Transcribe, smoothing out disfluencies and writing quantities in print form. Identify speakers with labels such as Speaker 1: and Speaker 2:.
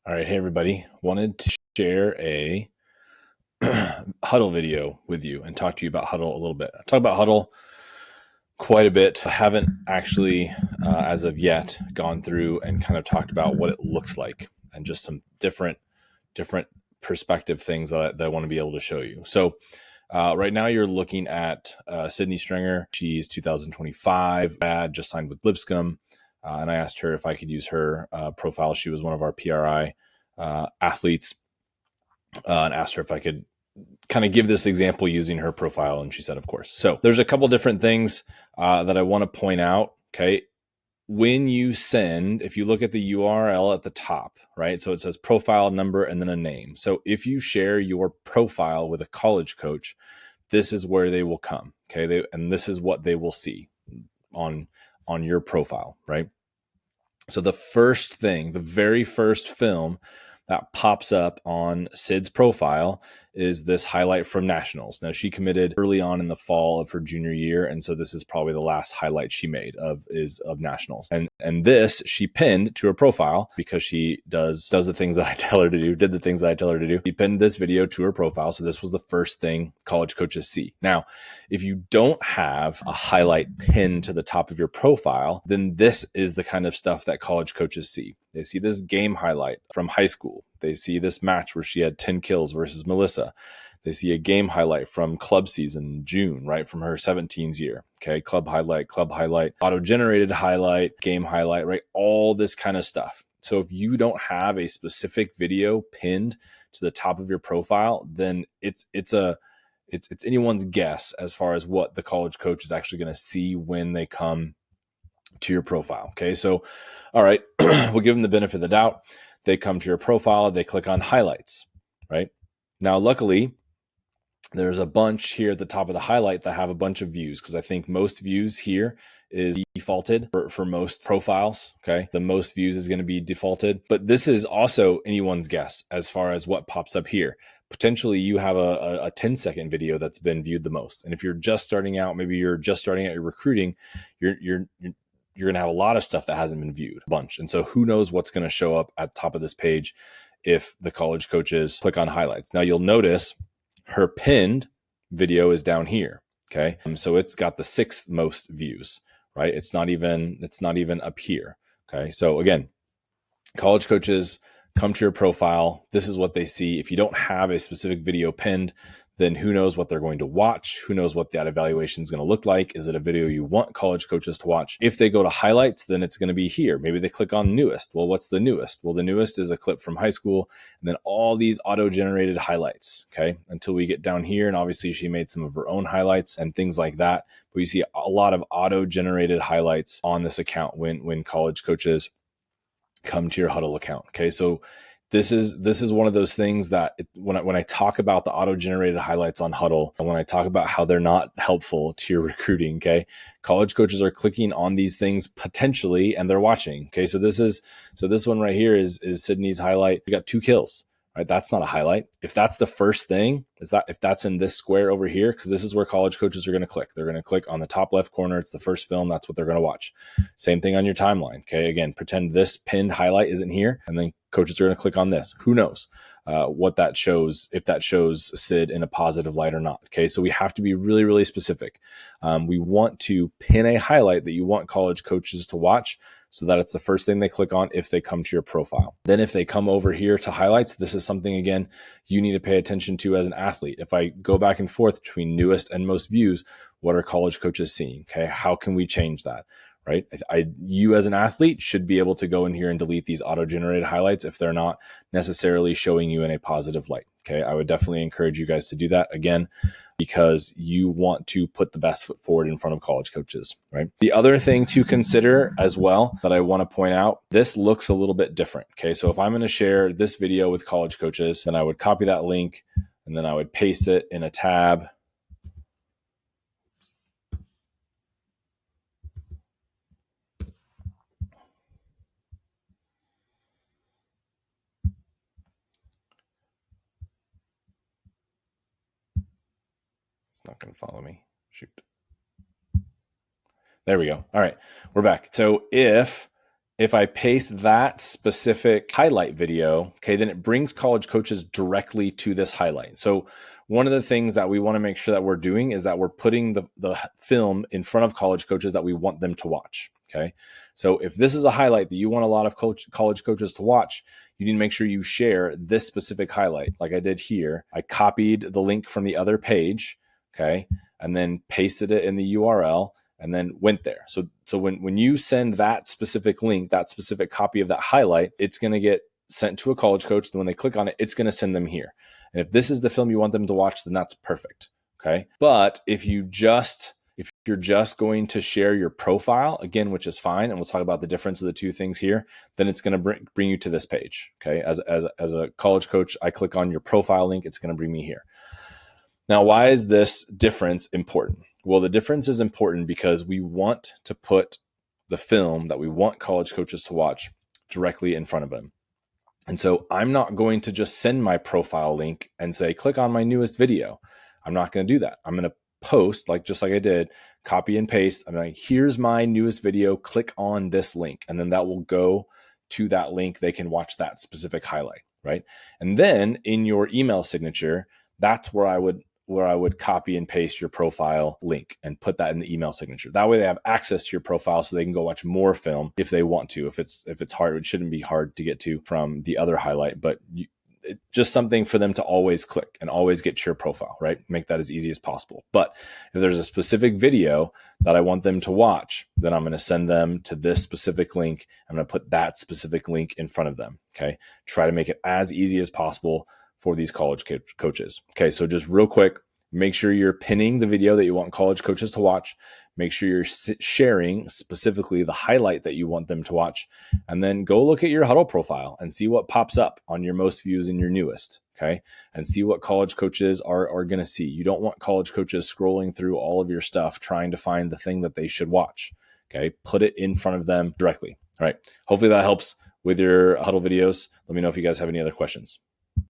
Speaker 1: All right, hey everybody. Wanted to share a Hudl video with you and talk to you about Hudl a little bit. I talk about Hudl quite a bit. I haven't actually, as of yet, gone through and kind of talked about what it looks like and just some different perspective things that I want to be able to show you. So right now you're looking at Sydney Stringer. She's 2025, just signed with Lipscomb. And I asked her if I could use her profile. She was one of our PRI athletes, and asked her if I could kind of give this example using her profile. And she said, of course. So there's a couple different things that I want to point out. Okay. When you send, if you look at the URL at the top, right? So it says profile number and then a name. So if you share your profile with a college coach, this is where they will come. Okay. And this is what they will see on your profile, right? So the first thing, the very first film that pops up on Sid's profile is this highlight from nationals. Now, she committed early on in the fall of her junior year, and so this is probably the last highlight she made of nationals. And this she pinned to her profile because she does the things that I tell her to do, did the things that I tell her to do. She pinned this video to her profile, so this was the first thing college coaches see. Now, if you don't have a highlight pinned to the top of your profile, then this is the kind of stuff that college coaches see. They see this game highlight from high school. They see this match where she had 10 kills versus Melissa. They see a game highlight from club season, June, right, from her 17s year. Okay, club highlight, auto-generated highlight, game highlight, right, all this kind of stuff. So if you don't have a specific video pinned to the top of your profile, then it's anyone's guess as far as what the college coach is actually going to see when they come to your profile. Okay, so all right, we'll give them the benefit of the doubt. They come to your profile, they click on highlights, right? Now, luckily, there's a bunch here at the top of the highlight that have a bunch of views, because I think most views here is defaulted for most profiles. Okay, the most views is going to be defaulted, but this is also anyone's guess as far as what pops up here. Potentially you have a 10-second video that's been viewed the most, and if you're just starting out, maybe you're just starting out your recruiting, you're going to have a lot of stuff that hasn't been viewed, a bunch. And so who knows what's going to show up at the top of this page if the college coaches click on highlights. Now you'll notice her pinned video is down here. Okay. So it's got the 6th most views, right? It's not even up here. Okay. So again, college coaches come to your profile. This is what they see. If you don't have a specific video pinned, then who knows what they're going to watch? Who knows what that evaluation is going to look like? Is it a video you want college coaches to watch? If they go to highlights, then it's going to be here. Maybe they click on newest. Well, what's the newest? Well, the newest is a clip from high school, and then all these auto-generated highlights, okay? Until we get down here, and obviously she made some of her own highlights and things like that. But you see a lot of auto-generated highlights on this account when college coaches come to your Hudl account, okay? So this is one of those things that when I talk about the auto-generated highlights on Hudl, and when I talk about how they're not helpful to your recruiting, okay, college coaches are clicking on these things potentially, and they're watching. Okay, so this one right here is Sydney's highlight. We got 2 kills. Right, that's not a highlight. If that's the first thing, if that's in this square over here, because this is where college coaches are going to click. They're going to click on the top left corner. It's the first film. That's what they're going to watch. Same thing on your timeline. Okay, again, pretend this pinned highlight isn't here, and then coaches are going to click on this. Who knows what that shows, if that shows Sid in a positive light or not. Okay, so we have to be really, really specific. We want to pin a highlight that you want college coaches to watch, so that it's the first thing they click on if they come to your profile. Then if they come over here to highlights, this is something, again, you need to pay attention to as an athlete. If I go back and forth between newest and most views, what are college coaches seeing? Okay, how can we change that? Right? You as an athlete should be able to go in here and delete these auto-generated highlights if they're not necessarily showing you in a positive light. Okay, I would definitely encourage you guys to do that, again, because you want to put the best foot forward in front of college coaches, right? The other thing to consider as well that I want to point out, this looks a little bit different. Okay, so if I'm going to share this video with college coaches, then I would copy that link and then I would paste it in a tab. It's not going to follow me. Shoot. There we go. All right, we're back. So if if I paste that specific highlight video, okay, then it brings college coaches directly to this highlight. So one of the things that we want to make sure that we're doing is that we're putting the film in front of college coaches that we want them to watch. Okay. So if this is a highlight that you want a lot of college coaches to watch, you need to make sure you share this specific highlight. Like I did here, I copied the link from the other page, okay, and then pasted it in the URL and then went there. So when you send that specific link, that specific copy of that highlight, it's going to get sent to a college coach. Then when they click on it, it's going to send them here. And if this is the film you want them to watch, then that's perfect. Okay. But if you're just going to share your profile, again, which is fine, and we'll talk about the difference of the two things here, then it's going to bring you to this page. Okay. As a college coach, I click on your profile link, it's going to bring me here. Now, why is this difference important? Well, the difference is important because we want to put the film that we want college coaches to watch directly in front of them. And so I'm not going to just send my profile link and say, click on my newest video. I'm not going to do that. I'm going to post, just like I did, copy and paste. I'm like, here's my newest video, click on this link. And then that will go to that link. They can watch that specific highlight, right? And then in your email signature, that's where I would copy and paste your profile link and put that in the email signature. That way they have access to your profile so they can go watch more film if they want to. If it's hard, it shouldn't be hard to get to from the other highlight, but just something for them to always click and always get to your profile, right? Make that as easy as possible. But if there's a specific video that I want them to watch, then I'm going to send them to this specific link. I'm going to put that specific link in front of them. Okay. Try to make it as easy as possible for these college coaches. Okay. So just real quick, make sure you're pinning the video that you want college coaches to watch. Make sure you're sharing specifically the highlight that you want them to watch. And then go look at your Hudl profile and see what pops up on your most views and your newest. Okay. And see what college coaches are going to see. You don't want college coaches scrolling through all of your stuff, trying to find the thing that they should watch. Okay. Put it in front of them directly. All right. Hopefully that helps with your Hudl videos. Let me know if you guys have any other questions.